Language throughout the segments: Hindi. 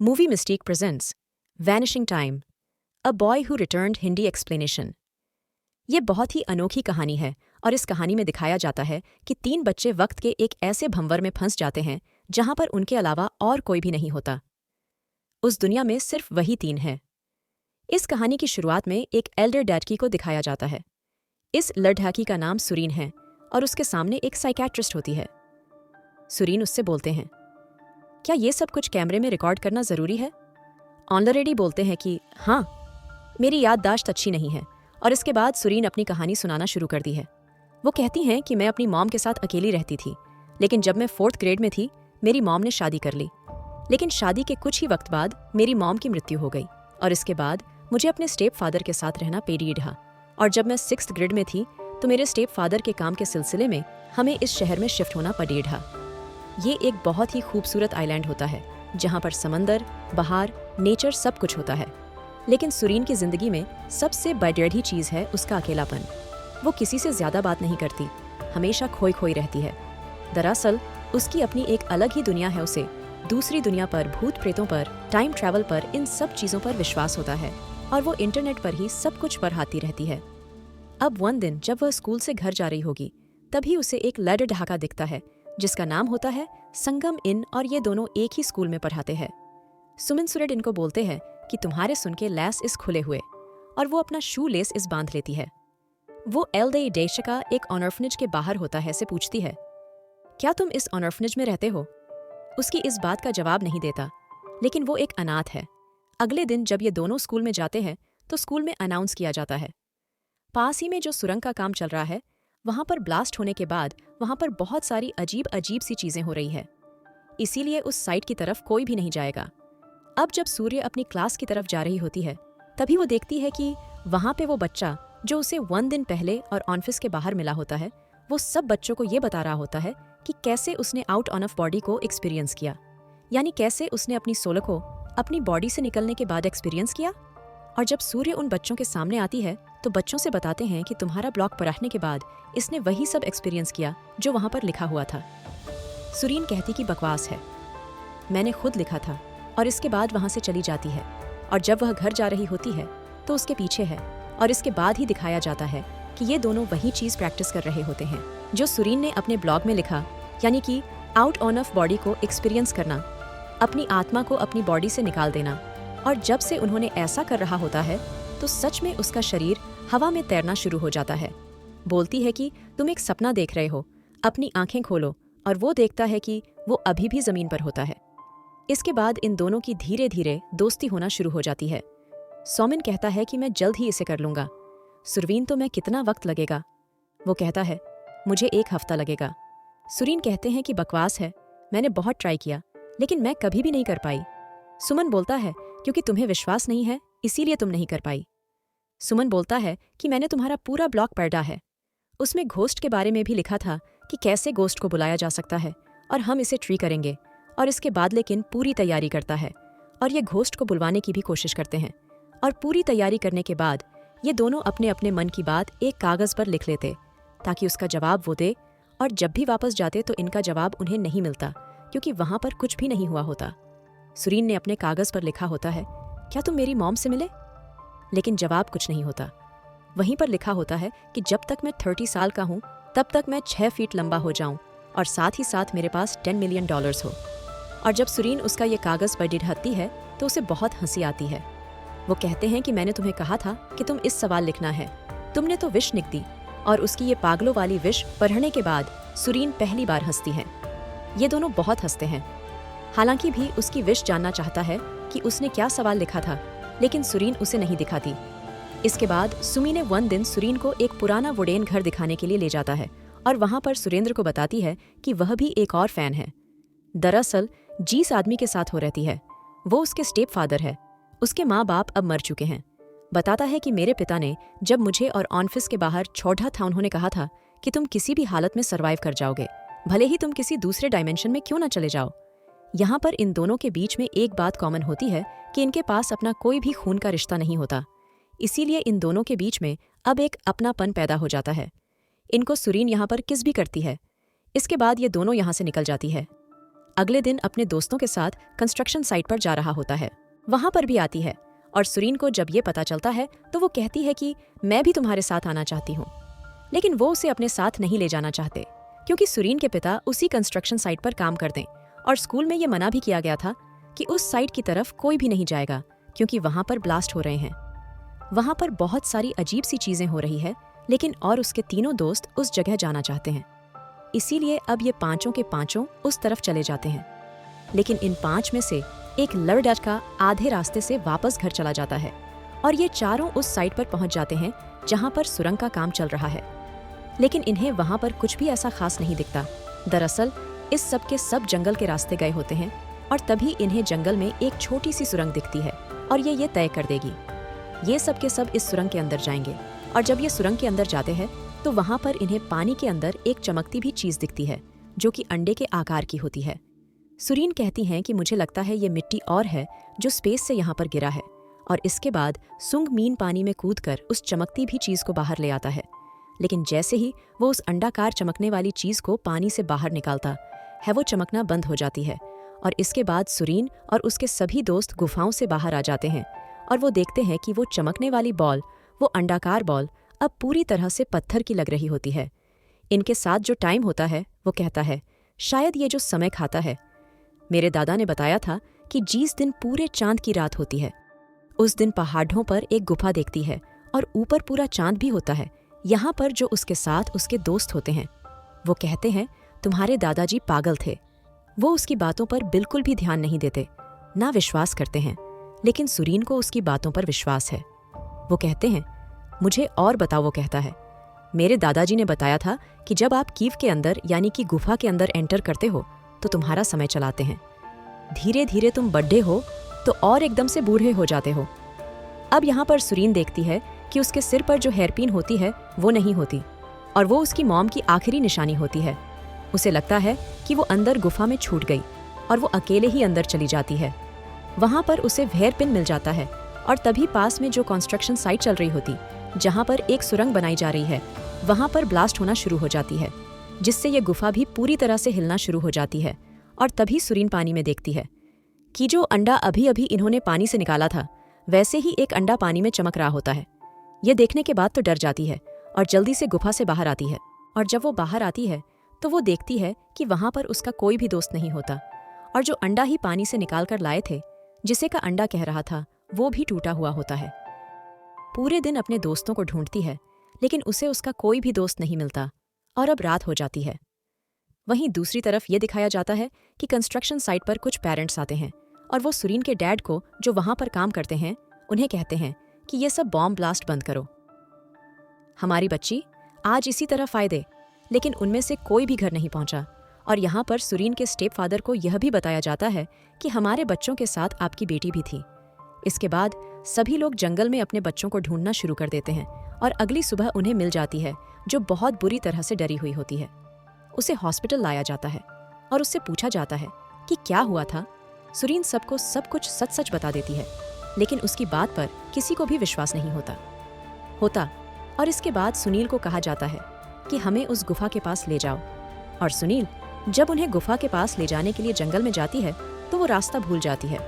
Movie Mystique presents Vanishing Time, A Boy Who Returned Hindi explanation. ये बहुत ही अनोखी कहानी है और इस कहानी में दिखाया जाता है कि 3 बच्चे वक्त के एक ऐसे भंवर में फंस जाते हैं जहां पर उनके अलावा और कोई भी नहीं होता। उस दुनिया में सिर्फ वही 3 हैं। इस कहानी की शुरुआत में एक एल्डर डैडकी को दिखाया जाता है। इस लड़ढाकी का नाम सुरीन है और उसके सामने एक साइकेट्रिस्ट होती है। सुरीन उससे बोलते हैं, क्या ये सब कुछ कैमरे में रिकॉर्ड करना जरूरी है? ऑनलरेडी बोलते हैं कि हाँ, मेरी याददाश्त अच्छी नहीं है। और इसके बाद सुरीन अपनी कहानी सुनाना शुरू कर दी है। वो कहती हैं कि मैं अपनी मॉम के साथ अकेली रहती थी, लेकिन जब मैं 4th ग्रेड में थी मेरी मॉम ने शादी कर ली। लेकिन शादी के कुछ ही वक्त बाद मेरी मॉम की मृत्यु हो गई और इसके बाद मुझे अपने स्टेप फादर के साथ रहना पेड़ी रहा। और जब मैं 6th ग्रेड में थी तो मेरे स्टेप फादर के काम के सिलसिले में हमें इस शहर में शिफ्ट होना पड़ी रहा। ये एक बहुत ही खूबसूरत आइलैंड होता है जहाँ पर समंदर, बहार, नेचर सब कुछ होता है। लेकिन सुरीन की जिंदगी में सबसे बड़ी चीज़ है उसका अकेलापन। वो किसी से ज़्यादा बात नहीं करती, हमेशा खोई खोई रहती है। दरअसल उसकी अपनी एक अलग ही दुनिया है। उसे दूसरी दुनिया पर, भूत प्रेतों पर, टाइम ट्रैवल पर, इन सब चीज़ों पर विश्वास होता है और वो इंटरनेट पर ही सब कुछ पढ़ाती रहती है। अब one दिन जब वह स्कूल से घर जा रही होगी तभी उसे एक लड़ ढाका दिखता है जिसका नाम होता है संगम इन और ये दोनों एक ही स्कूल में पढ़ाते हैं। सुमिन सुरेड इनको बोलते हैं कि तुम्हारे सुन के लैस इस खुले हुए और वो अपना शू लेस इस बांध लेती है। वो एल्दे डेशका एक ऑर्फनेज के बाहर होता है से पूछती है, क्या तुम इस ऑर्फनेज में रहते हो? उसकी इस बात का जवाब नहीं देता, लेकिन वो एक अनाथ है। अगले दिन जब ये दोनों स्कूल में जाते हैं तो स्कूल में अनाउंस किया जाता है, पास ही में जो सुरंग का काम चल रहा है वहां पर ब्लास्ट होने के बाद वहां पर बहुत सारी अजीब अजीब सी चीजें हो रही है, इसीलिए उस साइट की तरफ कोई भी नहीं जाएगा। अब जब सूर्य अपनी क्लास की तरफ जा रही होती है तभी वो देखती है कि वहां पे वो बच्चा जो उसे 1 दिन पहले और ऑफिस के बाहर मिला होता है, वो सब बच्चों को ये बता रहा होता है कि कैसे उसने आउट ऑन ऑफ बॉडी को एक्सपीरियंस किया, यानी कैसे उसने अपनी सोल को अपनी बॉडी से निकलने के बाद एक्सपीरियंस किया। और जब सूर्य उन बच्चों के सामने आती है तो बच्चों से बताते हैं कि तुम्हारा ब्लॉग पढ़ने के बाद इसने वही सब एक्सपीरियंस किया जो वहां पर लिखा हुआ था। सुरीन कहती कि बकवास है, मैंने खुद लिखा था, और इसके बाद वहां से चली जाती है। और जब वह घर जा रही होती है तो उसके पीछे है और इसके बाद ही दिखाया जाता है कि ये दोनों वही चीज़ प्रैक्टिस कर रहे होते हैं जो सुरीन ने अपने ब्लॉग में लिखा, यानी कि आउट ऑन ऑफ बॉडी को एक्सपीरियंस करना, अपनी आत्मा को अपनी बॉडी से निकाल देना। और जब से उन्होंने ऐसा कर रहा होता है तो सच में उसका शरीर हवा में तैरना शुरू हो जाता है। बोलती है कि तुम एक सपना देख रहे हो, अपनी आंखें खोलो, और वो देखता है कि वो अभी भी जमीन पर होता है। इसके बाद इन दोनों की धीरे धीरे दोस्ती होना शुरू हो जाती है। सोमिन कहता है कि मैं जल्द ही इसे कर लूंगा। सुरवीन तो मैं कितना वक्त लगेगा? वो कहता है मुझे 1 हफ्ता लगेगा। सुरीन कहते हैं कि बकवास है, मैंने बहुत ट्राई किया लेकिन मैं कभी भी नहीं कर पाई। सुमन बोलता है क्योंकि तुम्हें विश्वास नहीं है इसीलिए तुम नहीं कर पाई। सुमन बोलता है कि मैंने तुम्हारा पूरा ब्लॉग पढ़ा है, उसमें घोस्ट के बारे में भी लिखा था कि कैसे घोस्ट को बुलाया जा सकता है और हम इसे ट्री करेंगे। और इसके बाद लेकिन पूरी तैयारी करता है और ये घोस्ट को बुलवाने की भी कोशिश करते हैं। और पूरी तैयारी करने के बाद ये दोनों अपने अपने मन की बात एक कागज़ पर लिख लेते ताकि उसका जवाब वो दे, और जब भी वापस जाते तो इनका जवाब उन्हें नहीं मिलता क्योंकि वहाँ पर कुछ भी नहीं हुआ होता। सुरीन ने अपने कागज़ पर लिखा होता है, क्या तुम मेरी मॉम से मिले? लेकिन जवाब कुछ नहीं होता। वहीं पर लिखा होता है कि जब तक मैं 30 साल का हूँ तब तक मैं 6 फीट लंबा हो जाऊं और साथ ही साथ मेरे पास $10 मिलियन हो। और जब सुरीन उसका ये कागज़ पर ढिढ़ाती है तो उसे बहुत हंसी आती है। वो कहते हैं कि मैंने तुम्हें कहा था कि तुम इस सवाल लिखना है, तुमने तो विश लिख दी। और उसकी ये पागलों वाली विश पढ़ने के बाद सुरीन पहली बार हंसती है। ये दोनों बहुत हंसते हैं। हालांकि भी उसकी विश जानना चाहता है कि उसने क्या सवाल लिखा था, लेकिन सुरीन उसे नहीं दिखाती। इसके बाद सुमी ने 1 दिन सुरीन को एक पुराना वुडेन घर दिखाने के लिए ले जाता है और वहां पर सुरेंद्र को बताती है कि वह भी एक और फैन है। दरअसल जिस आदमी के साथ हो रहती है वो उसके स्टेप फादर है। उसके माँ बाप अब मर चुके हैं। बताता है कि मेरे पिता ने जब मुझे और ऑफिस के बाहर छोड़ा था उन्होंने कहा था कि तुम किसी भी हालत में सर्वाइव कर जाओगे, भले ही तुम किसी दूसरे डायमेंशन में क्यों ना चले जाओ। यहाँ पर इन दोनों के बीच में एक बात कॉमन होती है कि इनके पास अपना कोई भी खून का रिश्ता नहीं होता, इसीलिए इन दोनों के बीच में अब एक अपनापन पैदा हो जाता है। इनको सुरीन यहाँ पर किस भी करती है। इसके बाद ये दोनों यहाँ से निकल जाती है। अगले दिन अपने दोस्तों के साथ कंस्ट्रक्शन साइट पर जा रहा होता है। वहां पर भी आती है और सुरीन को जब ये पता चलता है तो वो कहती है कि मैं भी तुम्हारे साथ आना चाहती हूँ। लेकिन वो उसे अपने साथ नहीं ले जाना चाहते क्योंकि सुरीन के पिता उसी कंस्ट्रक्शन साइट पर काम करते और स्कूल में ये मना भी किया गया था कि उस साइट की तरफ कोई भी नहीं जाएगा क्योंकि वहां पर ब्लास्ट हो रहे हैं। वहां पर बहुत सारी अजीब सी चीजें हो रही है, लेकिन और उसके तीनों दोस्त उस जगह जाना चाहते हैं। इसीलिए अब ये पांचों के पांचों उस तरफ चले जाते हैं। लेकिन इन 5 में से एक लड़का आधे रास्ते से वापस घर चला जाता है और ये चारों उस साइट पर पहुंच जाते हैं जहां पर सुरंग का काम चल रहा है। लेकिन इन्हें वहां पर कुछ भी ऐसा खास नहीं दिखता। दरअसल इस सब के सब जंगल के रास्ते गए होते हैं और तभी इन्हें जंगल में एक छोटी सी सुरंग दिखती है और ये तय कर देगी। ये सब के सब इस सुरंग के अंदर जाएंगे और जब ये सुरंग के अंदर जाते हैं तो वहां पर इन्हें पानी के अंदर एक चमकती भी चीज दिखती है जो कि अंडे के आकार की होती है। सुरीन कहती हैं कि मुझे लगता है ये मिट्टी और है जो स्पेस से यहाँ पर गिरा है। और इसके बाद सुंग मीन पानी में कूदकर उस चमकती भी चीज को बाहर ले आता है। लेकिन जैसे ही वो उस अंडाकार चमकने वाली चीज को पानी से बाहर निकालता है वो चमकना बंद हो जाती है और इसके बाद सुरीन और उसके सभी दोस्त गुफाओं से बाहर आ जाते हैं और वो देखते हैं कि वो चमकने वाली बॉल, वो अंडाकार बॉल अब पूरी तरह से पत्थर की लग रही होती है। इनके साथ जो टाइम होता है वो कहता है शायद ये जो समय खाता है। मेरे दादा ने बताया था कि जिस दिन पूरे चांद की रात होती है उस दिन पहाड़ों पर एक गुफा देखती है और ऊपर पूरा चांद भी होता है। यहाँ पर जो उसके साथ उसके दोस्त होते हैं वो कहते हैं तुम्हारे दादाजी पागल थे। वो उसकी बातों पर बिल्कुल भी ध्यान नहीं देते, ना विश्वास करते हैं। लेकिन सुरीन को उसकी बातों पर विश्वास है। वो कहते हैं मुझे और बताओ। वो कहता है मेरे दादाजी ने बताया था कि जब आप कीव के अंदर यानी कि गुफा के अंदर एंटर करते हो तो तुम्हारा समय चलाते हैं। धीरे धीरे तुम बड्ढे हो तो और एकदम से बूढ़े हो जाते हो। अब यहाँ पर सुरीन देखती है कि उसके सिर पर जो हेयरपिन होती है वो नहीं होती और वो उसकी मॉम की आखिरी निशानी होती है। उसे लगता है कि वो अंदर गुफा में छूट गई और वो अकेले ही अंदर चली जाती है। वहां पर उसे हेयरपिन मिल जाता है और तभी पास में जो कंस्ट्रक्शन साइट चल रही होती जहां पर एक सुरंग बनाई जा रही है वहां पर ब्लास्ट होना शुरू हो जाती है, जिससे ये गुफा भी पूरी तरह से हिलना शुरू हो जाती है। और तभी सुरीन पानी में देखती है कि जो अंडा अभी अभी इन्होंने पानी से निकाला था वैसे ही एक अंडा पानी में चमक रहा होता है। ये देखने के बाद तो डर जाती है और जल्दी से गुफा से बाहर आती है। और जब वो बाहर आती है तो वो देखती है कि वहां पर उसका कोई भी दोस्त नहीं होता और जो अंडा ही पानी से निकाल कर लाए थे जिसे का अंडा कह रहा था वो भी टूटा हुआ होता है। पूरे दिन अपने दोस्तों को ढूंढती है लेकिन उसे उसका कोई भी दोस्त नहीं मिलता और अब रात हो जाती है। वहीं दूसरी तरफ ये दिखाया जाता है कि कंस्ट्रक्शन साइट पर कुछ पेरेंट्स आते हैं और वो सुरीन के डैड को जो वहां पर काम करते हैं उन्हें कहते हैं कि ये सब बॉम्ब ब्लास्ट बंद करो। हमारी बच्ची आज इसी तरफ आए दे, लेकिन उनमें से कोई भी घर नहीं पहुंचा। और यहाँ पर सुरीन के स्टेप फादर को यह भी बताया जाता है कि हमारे बच्चों के साथ आपकी बेटी भी थी। इसके बाद सभी लोग जंगल में अपने बच्चों को ढूंढना शुरू कर देते हैं और अगली सुबह उन्हें मिल जाती है जो बहुत बुरी तरह से डरी हुई होती है। उसे हॉस्पिटल लाया जाता है और उससे पूछा जाता है कि क्या हुआ था। सुरीन सबको सब कुछ सच सच बता देती है, लेकिन उसकी बात पर किसी को भी विश्वास नहीं होता। और इसके बाद सुनील को कहा जाता है कि हमें उस गुफा के पास ले जाओ। और सुनील जब उन्हें गुफा के पास ले जाने के लिए जंगल में जाती है तो वो रास्ता भूल जाती है।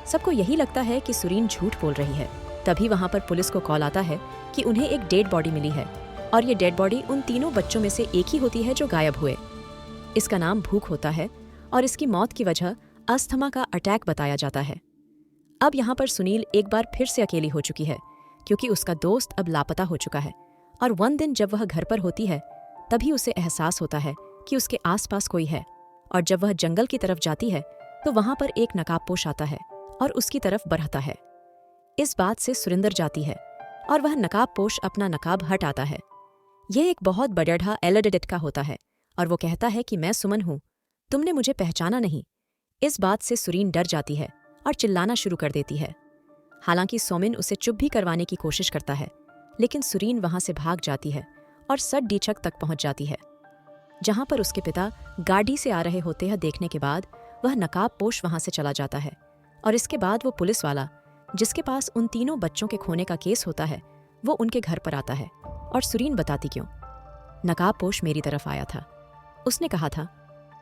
सबको यही लगता है कि सुरीन झूठ बोल रही है। तभी वहां पर पुलिस को कॉल आता है कि उन्हें एक डेड बॉडी मिली है और ये डेड बॉडी उन तीनों बच्चों में से एक ही होती है जो गायब हुए। इसका नाम भूख होता है और इसकी मौत की वजह अस्थमा का अटैक बताया जाता है। अब यहाँ पर सुनील एक बार फिर से अकेली हो चुकी है क्योंकि उसका दोस्त अब लापता हो चुका है। और वन दिन जब वह घर पर होती है तभी उसे एहसास होता है कि उसके आसपास कोई है। और जब वह जंगल की तरफ जाती है तो वहां पर एक नकाबपोश आता है और उसकी तरफ बढ़ता है। इस बात से सुरिंदर जाती है और वह नकाबपोश अपना नकाब हट आता है। यह एक बहुत बड़ढ़ा एलडडेट का होता है और वो कहता है कि मैं सुमन हूँ, तुमने मुझे पहचाना नहीं। इस बात से सुरीन डर जाती है और चिल्लाना शुरू कर देती है। हालांकि सोमिन उसे चुप भी करवाने की कोशिश करता है, लेकिन सुरीन वहां से भाग जाती है और सट डीचक तक पहुंच जाती है, जहां पर उसके पिता गाड़ी से आ रहे होते हैं। देखने के बाद वह नकाबपोश वहां से चला जाता है और इसके बाद वो पुलिस वाला जिसके पास उन तीनों बच्चों के खोने का केस होता है वो उनके घर पर आता है। और सुरीन बताती क्यों। नकाबपोश मेरी तरफ आया था, उसने कहा था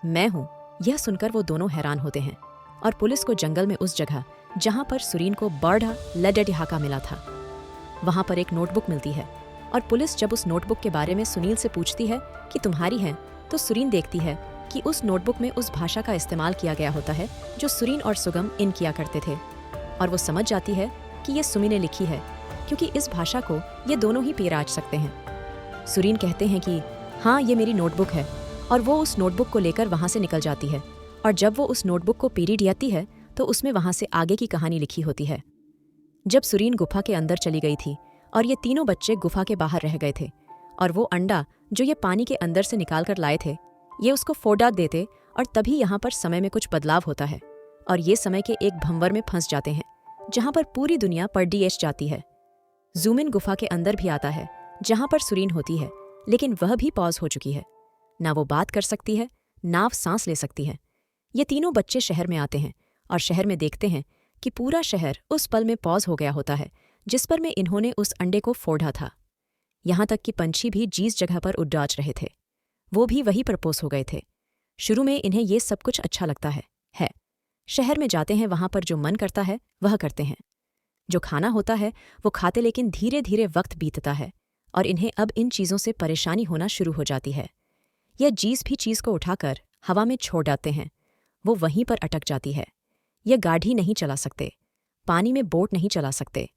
मैं हूं यह सुनकर वो दोनों हैरान होते हैं और पुलिस को जंगल में उस जगह जहां पर सुरीन को बर्डा लडडिहाका मिला था वहां पर एक नोटबुक मिलती है। और पुलिस जब उस नोटबुक के बारे में सुनील से पूछती है कि तुम्हारी है, तो सुरीन देखती है कि उस नोटबुक में उस भाषा का इस्तेमाल किया गया होता है जो सुरीन और सुगम इन किया करते थे। और वो समझ जाती है कि ये सुमी ने लिखी है, क्योंकि इस भाषा को ये दोनों ही पेराज सकते हैं। सुरीन कहते हैं कि हाँ, ये मेरी नोटबुक है, और वो उस नोटबुक को लेकर वहाँ से निकल जाती है। और जब वो उस नोटबुक को पीरीड आती है तो उसमें वहाँ से आगे की कहानी लिखी होती है। जब सुरीन गुफा के अंदर चली गई थी और ये तीनों बच्चे गुफा के बाहर रह गए थे, और वो अंडा जो ये पानी के अंदर से निकाल कर लाए थे ये उसको फोड़ा देते, और तभी यहाँ पर समय में कुछ बदलाव होता है और ये समय के एक भंवर में फंस जाते हैं जहाँ पर पूरी दुनिया परडीएश जाती है। जूम इन गुफा के अंदर भी आता है जहाँ पर सुरीन होती है, लेकिन वह भी पॉज हो चुकी है। ना वो बात कर सकती है, ना वो सांस ले सकती है। ये तीनों बच्चे शहर में आते हैं और शहर में देखते हैं कि पूरा शहर उस पल में पॉज हो गया होता है जिस पर में इन्होंने उस अंडे को फोड़ा था। यहाँ तक कि पंछी भी जिस जगह पर उड़ाच रहे थे वो भी वही पर पोस हो गए थे। शुरू में इन्हें ये सब कुछ अच्छा लगता है। शहर में जाते हैं, वहाँ पर जो मन करता है वह करते हैं, जो खाना होता है वो खाते, लेकिन धीरे धीरे वक्त बीतता है और इन्हें अब इन चीज़ों से परेशानी होना शुरू हो जाती है। यह जिस भी चीज़ को उठाकर हवा में छोड़ डालते हैं वो वहीं पर अटक जाती है। यह गाड़ी नहीं चला सकते, पानी में बोट नहीं चला सकते,